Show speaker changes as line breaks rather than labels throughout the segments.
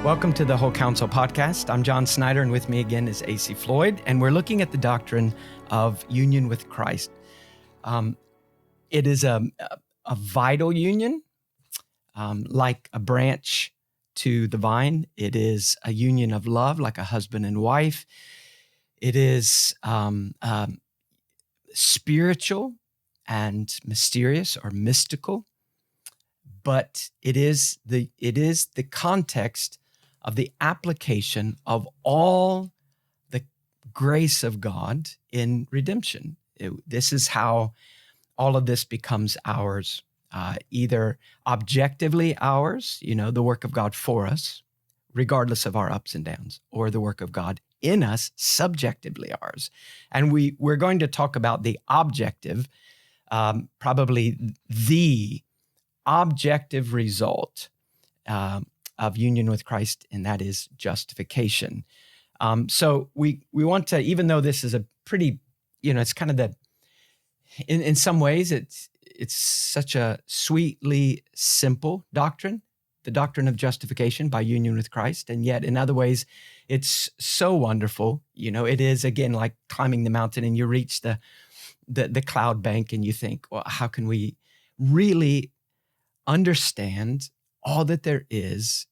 Welcome to the Whole Counsel Podcast. I'm John Snyder, and with me again is Acey Floyd, and we're looking at the doctrine of union with Christ. It is a vital union, like a branch to the vine. It is a union of love, like a husband and wife. It is spiritual and mysterious or mystical, but it is the context of the application of all the grace of God in redemption. This is how all of this becomes ours, either objectively ours, the work of God for us, regardless of our ups and downs, or the work of God in us, subjectively ours. And we're going to talk about the objective, probably the objective result of union with Christ, and that is justification. So we want to, even though this is a pretty, it's kind of in some ways, it's such a sweetly simple doctrine, the doctrine of justification by union with Christ. And yet in other ways, it's so wonderful. It is, again, like climbing the mountain and you reach the cloud bank and you think, well, how can we really understand all that there is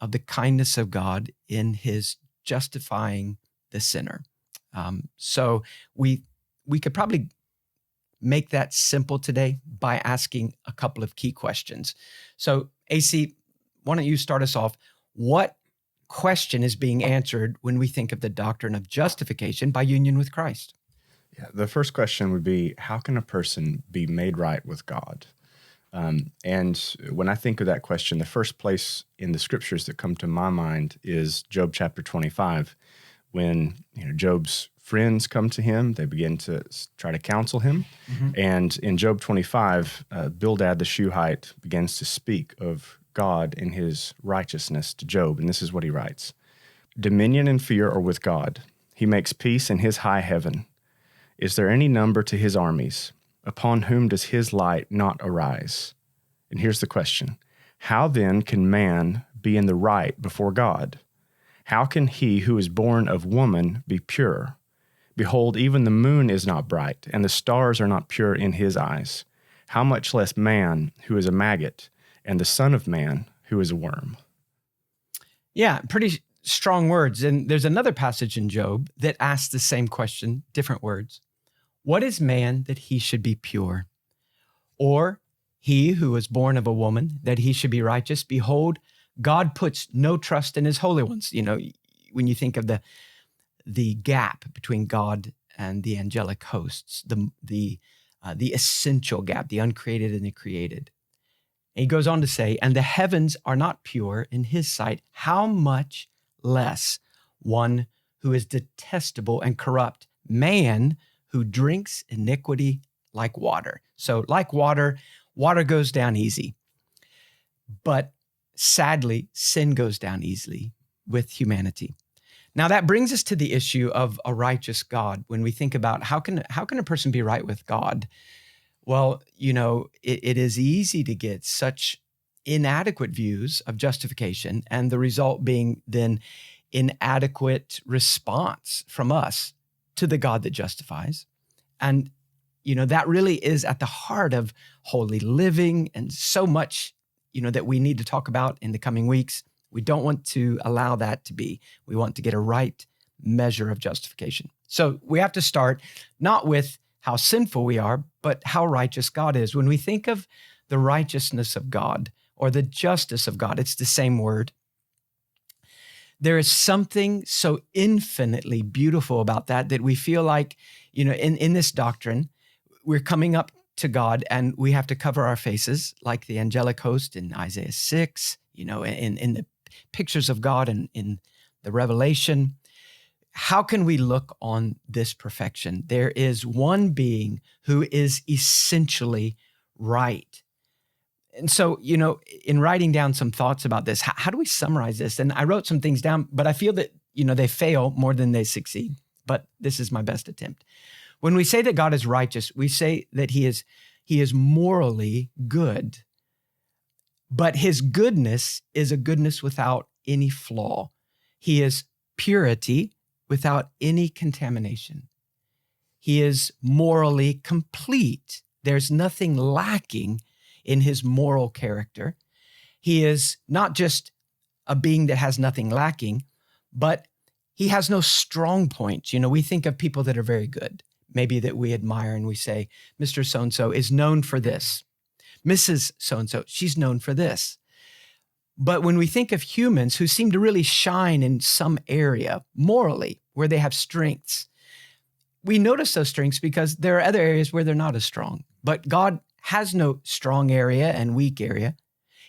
of the kindness of God in his justifying the sinner? So we could probably make that simple today by asking a couple of key questions. So AC, why don't you start us off? What question is being answered when we think of the doctrine of justification by union with Christ?
Yeah, the first question would be, how can a person be made right with God? And when I think of that question, the first place in the scriptures that come to my mind is Job chapter 25, when Job's friends come to him. They begin to try to counsel him. Mm-hmm. And in Job 25, Bildad the Shuhite begins to speak of God and his righteousness to Job. And this is what he writes: "Dominion and fear are with God. He makes peace in his high heaven. Is there any number to his armies? Upon whom does his light not arise?" And here's the question: how then can man be in the right before God? How can he who is born of woman be pure? Behold, even the moon is not bright, and the stars are not pure in his eyes. How much less man, who is a maggot, and the son of man, who is a worm?
Yeah, pretty strong words. And there's another passage in Job that asks the same question, different words. What is man that he should be pure? Or he who was born of a woman, that he should be righteous? Behold, God puts no trust in his holy ones. When you think of the gap between God and the angelic hosts, the essential gap, the uncreated and the created. And he goes on to say, and the heavens are not pure in his sight, how much less one who is detestable and corrupt, man who drinks iniquity like water. So like water goes down easy. But sadly, sin goes down easily with humanity. Now that brings us to the issue of a righteous God. When we think about how can a person be right with God? Well, it is easy to get such inadequate views of justification, and the result being then inadequate response from us to the God that justifies. And, that really is at the heart of holy living and so much, that we need to talk about in the coming weeks. We don't want to allow that to be. We want to get a right measure of justification. So we have to start not with how sinful we are, but how righteous God is. When we think of the righteousness of God or the justice of God, it's the same word. There is something so infinitely beautiful about that we feel like, in this doctrine, we're coming up to God and we have to cover our faces like the angelic host in Isaiah 6, in the pictures of God and in the Revelation. How can we look on this perfection? There is one being who is essentially right. And so, in writing down some thoughts about this, how do we summarize this? And I wrote some things down, but I feel that, they fail more than they succeed. But this is my best attempt. When we say that God is righteous, we say that he is morally good. But his goodness is a goodness without any flaw. He is purity without any contamination. He is morally complete. There's nothing lacking in his moral character. He is not just a being that has nothing lacking, but he has no strong points. We think of people that are very good, maybe that we admire, and we say, Mr. So-and-so is known for this. Mrs. So-and-so, she's known for this. But when we think of humans who seem to really shine in some area morally, where they have strengths, we notice those strengths because there are other areas where they're not as strong. But God has no strong area and weak area.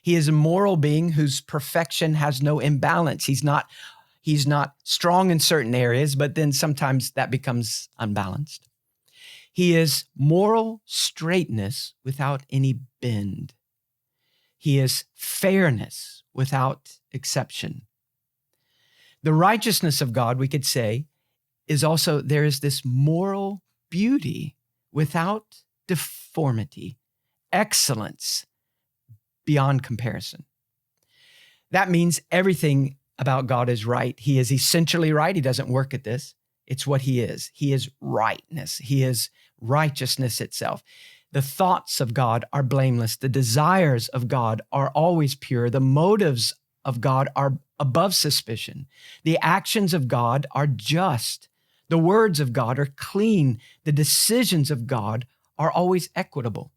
He is a moral being whose perfection has no imbalance. He's not strong in certain areas, but then sometimes that becomes unbalanced. He is moral straightness without any bend. He is fairness without exception. The righteousness of God, we could say, is also, there is this moral beauty without deformity, excellence beyond comparison. That means everything about God is right. He is essentially right. He doesn't work at this. It's what he is. He is rightness. He is righteousness itself. The thoughts of God are blameless. The desires of God are always pure. The motives of God are above suspicion. The actions of God are just. The words of God are clean. The decisions of God are always equitable.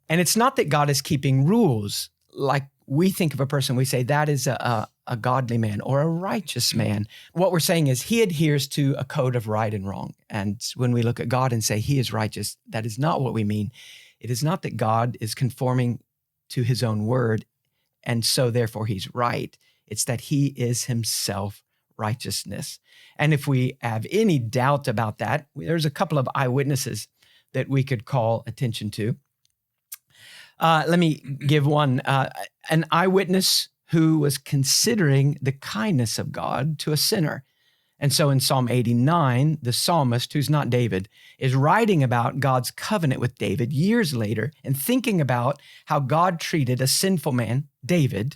And it's not that God is keeping rules. Like we think of a person, we say that is a godly man or a righteous man. What we're saying is he adheres to a code of right and wrong. And when we look at God and say he is righteous, that is not what we mean. It is not that God is conforming to his own word, and so therefore he's right. It's that he is himself righteousness. And if we have any doubt about that, there's a couple of eyewitnesses that we could call attention to. Let me give one. An eyewitness who was considering the kindness of God to a sinner. And so in Psalm 89, the psalmist, who's not David, is writing about God's covenant with David years later and thinking about how God treated a sinful man, David.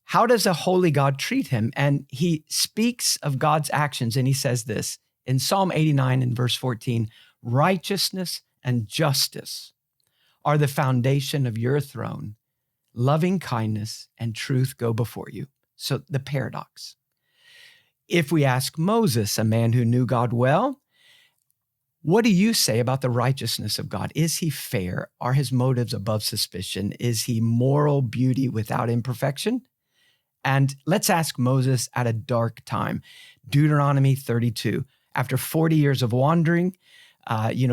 How does a holy God treat him? And he speaks of God's actions, and he says this in Psalm 89 and verse 14, righteousness and justice are the foundation of your throne. Loving kindness and truth go before you. So the paradox. If we ask Moses, a man who knew God well, what do you say about the righteousness of God? Is he fair? Are his motives above suspicion? Is he moral beauty without imperfection? And let's ask Moses at a dark time. Deuteronomy 32. After 40 years of wandering,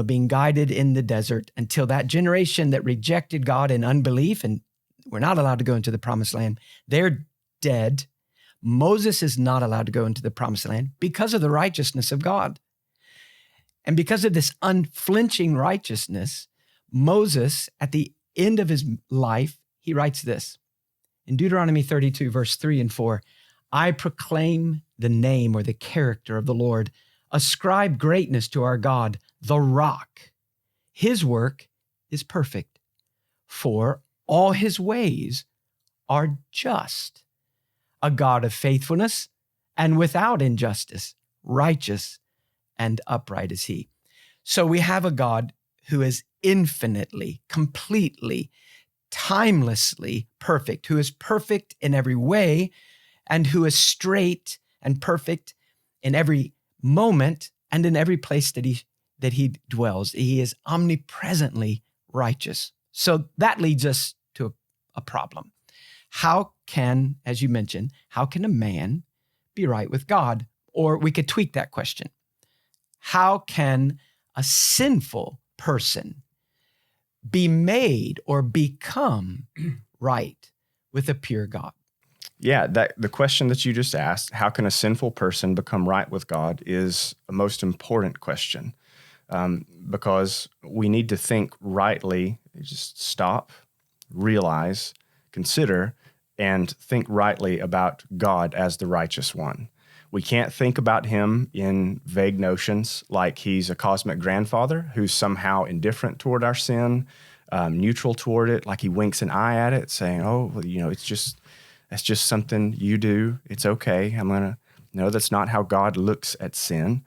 being guided in the desert until that generation that rejected God in unbelief, and we're not allowed to go into the promised land, they're dead. Moses is not allowed to go into the promised land because of the righteousness of God. And because of this unflinching righteousness, Moses, at the end of his life, he writes this. In Deuteronomy 32, verse 3 and 4, I proclaim the name or the character of the Lord. Ascribe greatness to our God, the rock. His work is perfect, for all his ways are just. A God of faithfulness and without injustice, righteous and upright is he. So we have a God who is infinitely, completely, timelessly perfect, who is perfect in every way, and who is straight and perfect in every moment and in every place that he dwells. He is omnipresently righteous. So that leads us to a problem. How can, as you mentioned, how can a man be right with God? Or we could tweak that question. How can a sinful person be made or become right with a pure God?
Yeah, the question that you just asked, how can a sinful person become right with God, is a most important question, because we need to think rightly, just stop, realize, consider, and think rightly about God as the righteous one. We can't think about him in vague notions like he's a cosmic grandfather who's somehow indifferent toward our sin, neutral toward it, like he winks an eye at it, saying, oh, well, it's just That's just something you do. It's okay. I'm going to, no, that's not how God looks at sin.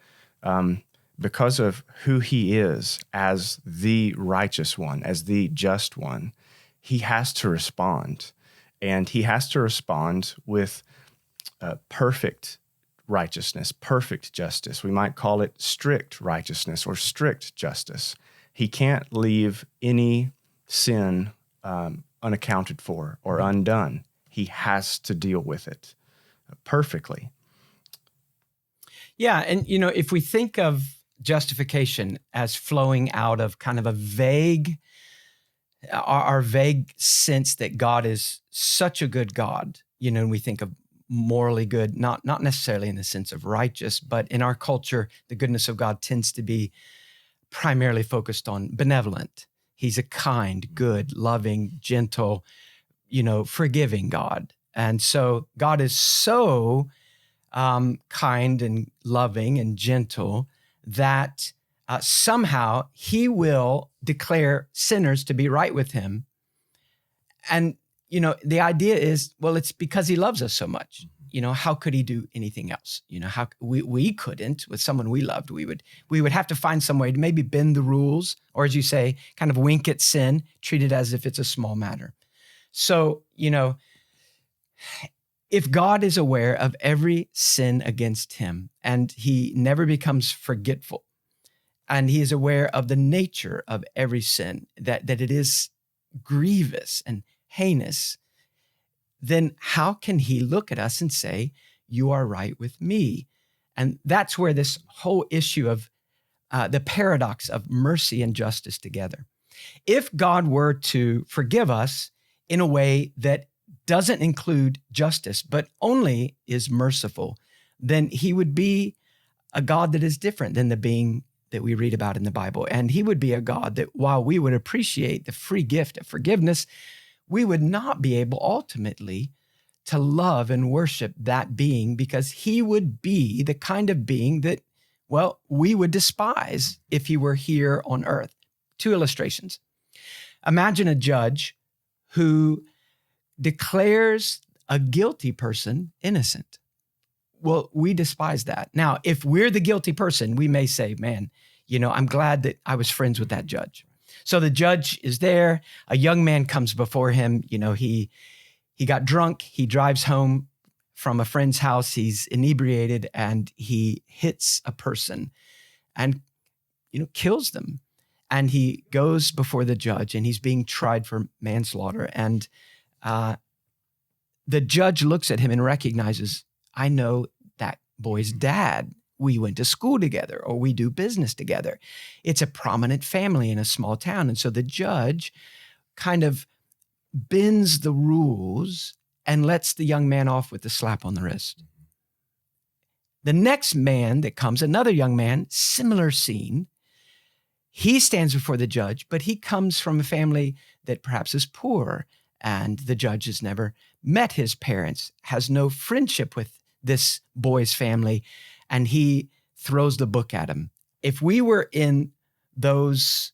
Because of who he is as the righteous one, as the just one, he has to respond. And he has to respond with perfect righteousness, perfect justice. We might call it strict righteousness or strict justice. He can't leave any sin unaccounted for or undone. He has to deal with it perfectly.
Yeah, and if we think of justification as flowing out of kind of a vague, our vague sense that God is such a good God, and we think of morally good, not necessarily in the sense of righteous, but in our culture, the goodness of God tends to be primarily focused on benevolent. He's a kind, good, loving, gentle, forgiving God. And so God is so kind and loving and gentle that somehow he will declare sinners to be right with him. And, the idea is, well, it's because he loves us so much. How could he do anything else? How we couldn't with someone we loved. We would have to find some way to maybe bend the rules, or as you say, kind of wink at sin, treat it as if it's a small matter. So, if God is aware of every sin against him and he never becomes forgetful, and he is aware of the nature of every sin, that it is grievous and heinous, then how can he look at us and say, you are right with me? And that's where this whole issue of the paradox of mercy and justice together. If God were to forgive us in a way that doesn't include justice, but only is merciful, then he would be a God that is different than the being that we read about in the Bible. And he would be a God that, while we would appreciate the free gift of forgiveness, we would not be able ultimately to love and worship that being, because he would be the kind of being that, well, we would despise if he were here on earth. 2 illustrations. Imagine a judge who declares a guilty person innocent. Well, we despise that. Now, if we're the guilty person, we may say, man, I'm glad that I was friends with that judge. So the judge is there. A young man comes before him. He got drunk. He drives home from a friend's house. He's inebriated and he hits a person and, kills them. And he goes before the judge and he's being tried for manslaughter. And the judge looks at him and recognizes, I know that boy's dad. We went to school together, or we do business together. It's a prominent family in a small town. And so the judge kind of bends the rules and lets the young man off with a slap on the wrist. The next man that comes, another young man, similar scene, he stands before the judge, but he comes from a family that perhaps is poor, and the judge has never met his parents, has no friendship with this boy's family, and he throws the book at him. If we were in those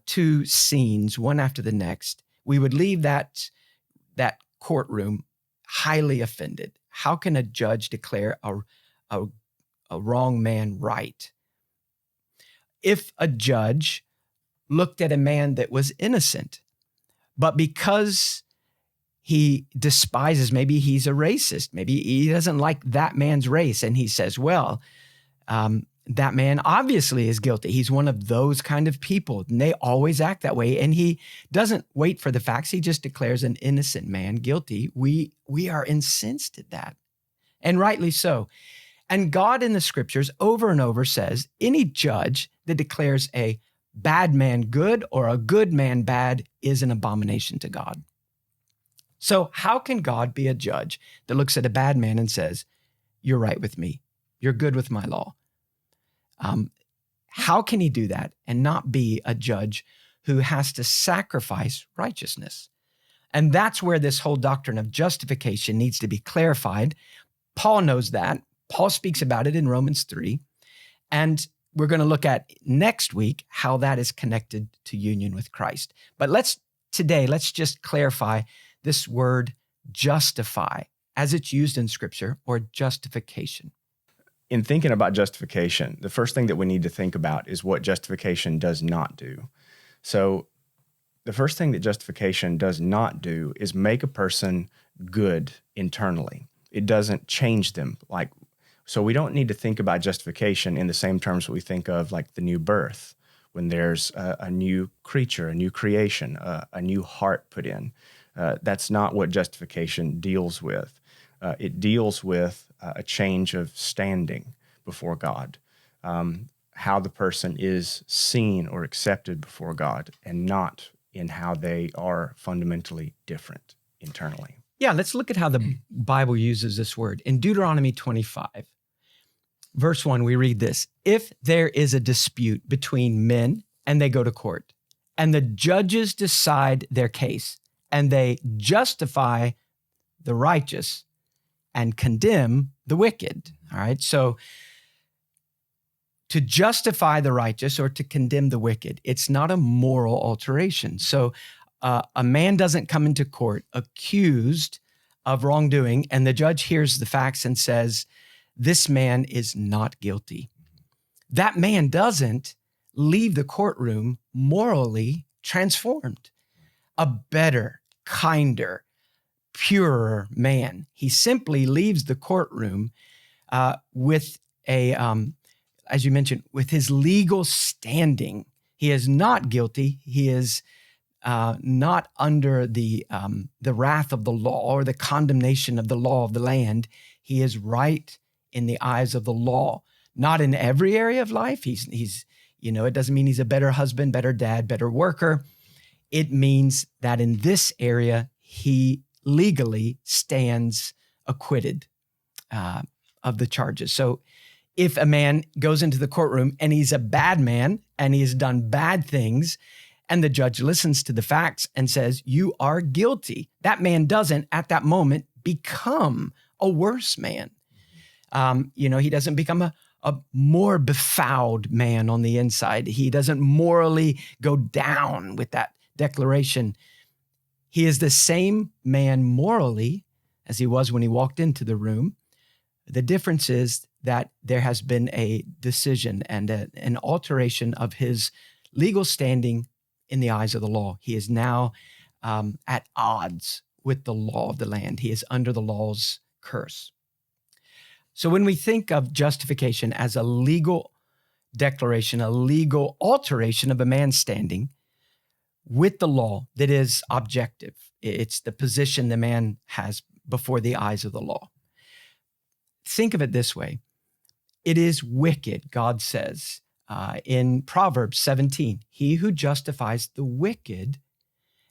2 scenes, one after the next, we would leave that courtroom highly offended. How can a judge declare a wrong man right? If a judge looked at a man that was innocent, but because he despises, maybe he's a racist, maybe he doesn't like that man's race, and he says, well, that man obviously is guilty. He's one of those kind of people, and they always act that way. And he doesn't wait for the facts. He just declares an innocent man guilty. We are incensed at that, and rightly so. And God in the scriptures over and over says, any judge that declares a bad man good or a good man bad is an abomination to God. So how can God be a judge that looks at a bad man and says, you're right with me, you're good with my law? How can he do that and not be a judge who has to sacrifice righteousness? And that's where this whole doctrine of justification needs to be clarified. Paul knows that. Paul speaks about it in Romans 3. And we're going to look at next week how that is connected to union with Christ. But let's just clarify this word justify as it's used in Scripture, or justification?
In thinking about justification, the first thing that we need to think about is what justification does not do. So the first thing that justification does not do is make a person good internally. It doesn't change them. So we don't need to think about justification in the same terms that we think of like the new birth, when there's a new creature, a new creation, a new heart put in. That's not what justification deals with. It deals with a change of standing before God, how the person is seen or accepted before God, and not in how they are fundamentally different internally.
Yeah, let's look at how the Bible uses this word. In Deuteronomy 25, verse 1, we read this: if there is a dispute between men and they go to court, and the judges decide their case, and they justify the righteous and condemn the wicked. All right, so to justify the righteous or to condemn the wicked, it's not a moral alteration. So a man doesn't come into court accused of wrongdoing, and the judge hears the facts and says, this man is not guilty. That man doesn't leave the courtroom morally transformed, a better, kinder, purer man. He simply leaves the courtroom with as you mentioned, with his legal standing. He is not guilty. He is not under the wrath of the law or the condemnation of the law of the land. He is right in the eyes of the law. Not in every area of life. He's it doesn't mean he's a better husband, better dad, better worker. It means that in this area, he legally stands acquitted of the charges. So if a man goes into the courtroom and he's a bad man and he has done bad things, and the judge listens to the facts and says, you are guilty, that man doesn't at that moment become a worse man. He doesn't become a more befouled man on the inside. He doesn't morally go down with that declaration. He is the same man morally as he was when he walked into the room. The difference is that there has been a decision and an alteration of his legal standing in the eyes of the law. He is now at odds with the law of the land. He is under the law's curse. So when we think of justification as a legal declaration, a legal alteration of a man's standing with the law that is objective, it's the position the man has before the eyes of the law. Think of it this way. It is wicked, God says in Proverbs 17, he who justifies the wicked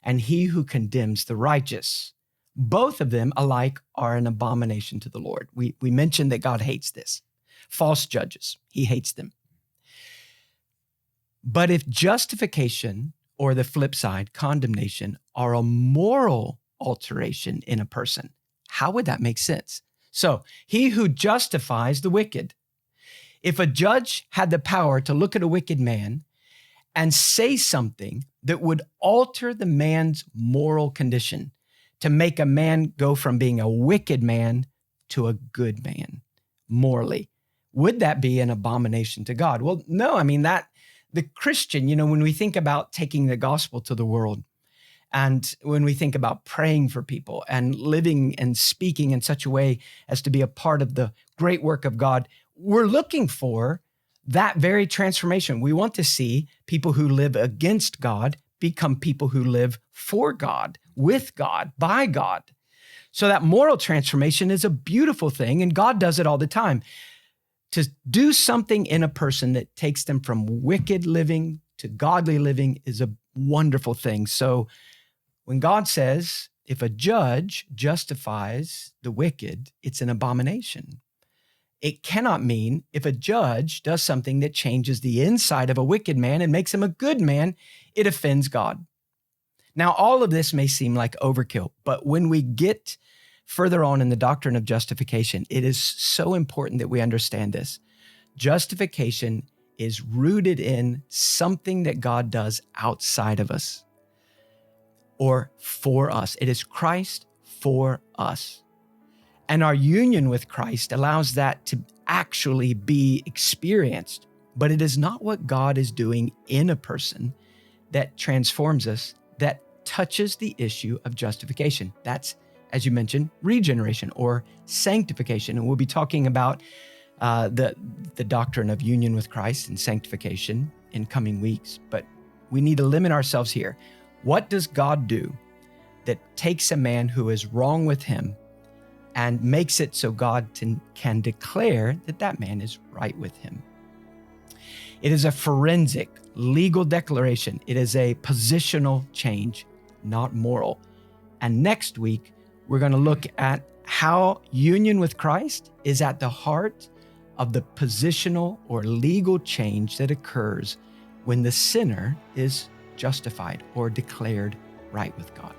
and he who condemns the righteous, both of them alike are an abomination to the Lord. We mentioned that God hates this. False judges, he hates them. But if justification, or the flip side, condemnation, are a moral alteration in a person, how would that make sense? So he who justifies the wicked. If a judge had the power to look at a wicked man and say something that would alter the man's moral condition, to make a man go from being a wicked man to a good man morally, would that be an abomination to God? Well, no. I mean, that the Christian, when we think about taking the gospel to the world, and when we think about praying for people and living and speaking in such a way as to be a part of the great work of God, we're looking for that very transformation. We want to see people who live against God become people who live for God, with God, by God. So that moral transformation is a beautiful thing, and God does it all the time. To do something in a person that takes them from wicked living to godly living is a wonderful thing. So when God says, if a judge justifies the wicked, it's an abomination. It cannot mean if a judge does something that changes the inside of a wicked man and makes him a good man, it offends God. Now, all of this may seem like overkill, but when we get further on in the doctrine of justification, it is so important that we understand this. Justification is rooted in something that God does outside of us or for us. It is Christ for us. And our union with Christ allows that to actually be experienced. But it is not what God is doing in a person that transforms us, that touches the issue of justification. That's, as you mentioned, regeneration or sanctification. And we'll be talking about the doctrine of union with Christ and sanctification in coming weeks. But we need to limit ourselves here. What does God do that takes a man who is wrong with him and makes it so God can declare that that man is right with him? It is a forensic legal declaration. It is a positional change, not moral. And next week, we're going to look at how union with Christ is at the heart of the positional or legal change that occurs when the sinner is justified or declared right with God.